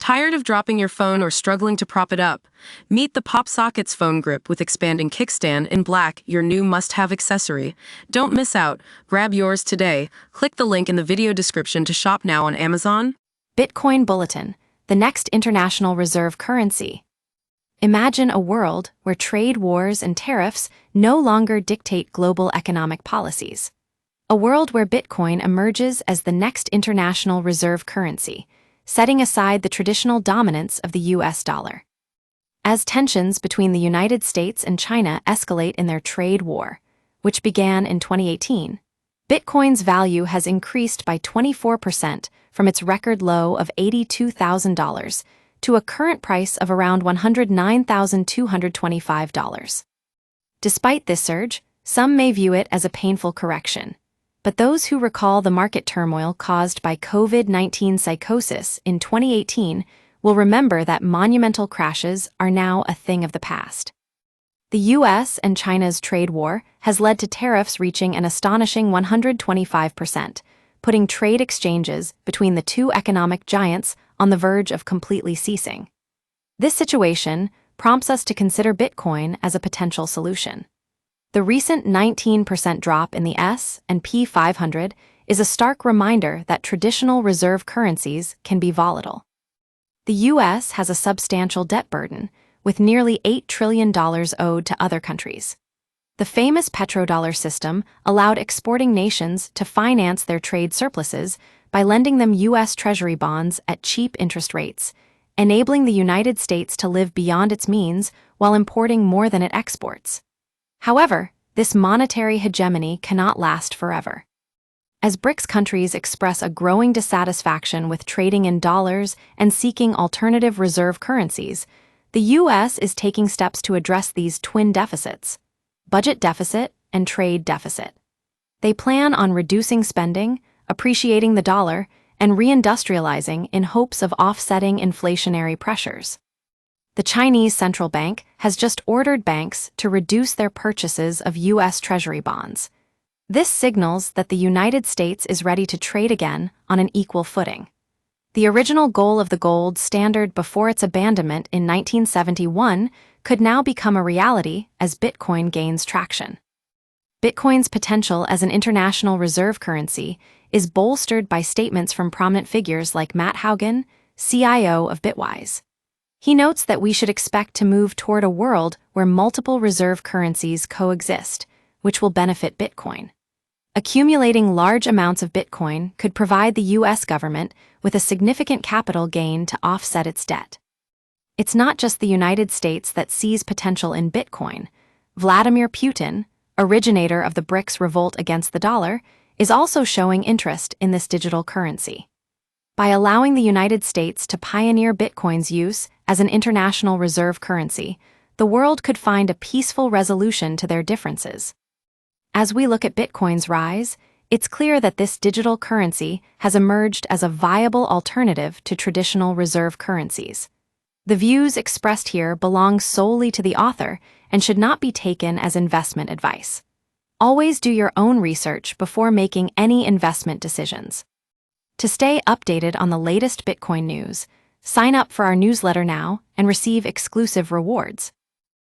Tired of dropping your phone or struggling to prop it up? Meet the PopSockets phone grip with expanding kickstand in black, your new must-have accessory. Don't miss out. Grab yours today. Click the link in the video description to shop now on Amazon. Bitcoin Bulletin, the next international reserve currency. Imagine a world where trade wars and tariffs no longer dictate global economic policies. A world where Bitcoin emerges as the next international reserve currency, setting aside the traditional dominance of the US dollar. As tensions between the United States and China escalate in their trade war, which began in 2018, Bitcoin's value has increased by 24% from its record low of $82,000 to a current price of around $109,225. Despite this surge, some may view it as a painful correction. But those who recall the market turmoil caused by COVID-19 psychosis in 2018 will remember that monumental crashes are now a thing of the past. The US and China's trade war has led to tariffs reaching an astonishing 125%, putting trade exchanges between the two economic giants on the verge of completely ceasing. This situation prompts us to consider Bitcoin as a potential solution. The recent 19% drop in the S&P 500 is a stark reminder that traditional reserve currencies can be volatile. The U.S. has a substantial debt burden, with nearly $8 trillion owed to other countries. The famous petrodollar system allowed exporting nations to finance their trade surpluses by lending them U.S. Treasury bonds at cheap interest rates, enabling the United States to live beyond its means while importing more than it exports. However, this monetary hegemony cannot last forever. As BRICS countries express a growing dissatisfaction with trading in dollars and seeking alternative reserve currencies, the U.S. is taking steps to address these twin deficits: budget deficit and trade deficit. They plan on reducing spending, appreciating the dollar, and reindustrializing in hopes of offsetting inflationary pressures. The Chinese central bank has just ordered banks to reduce their purchases of U.S. Treasury bonds. This signals that the United States is ready to trade again on an equal footing. The original goal of the gold standard before its abandonment in 1971 could now become a reality as Bitcoin gains traction. Bitcoin's potential as an international reserve currency is bolstered by statements from prominent figures like Matt Haugen, CIO of Bitwise. He notes that we should expect to move toward a world where multiple reserve currencies coexist, which will benefit Bitcoin. Accumulating large amounts of Bitcoin could provide the U.S. government with a significant capital gain to offset its debt. It's not just the United States that sees potential in Bitcoin. Vladimir Putin, originator of the BRICS revolt against the dollar, is also showing interest in this digital currency. By allowing the United States to pioneer Bitcoin's use as an international reserve currency, the world could find a peaceful resolution to their differences. As we look at Bitcoin's rise, it's clear that this digital currency has emerged as a viable alternative to traditional reserve currencies. The views expressed here belong solely to the author and should not be taken as investment advice. Always do your own research before making any investment decisions. To stay updated on the latest Bitcoin news, sign up for our newsletter now and receive exclusive rewards.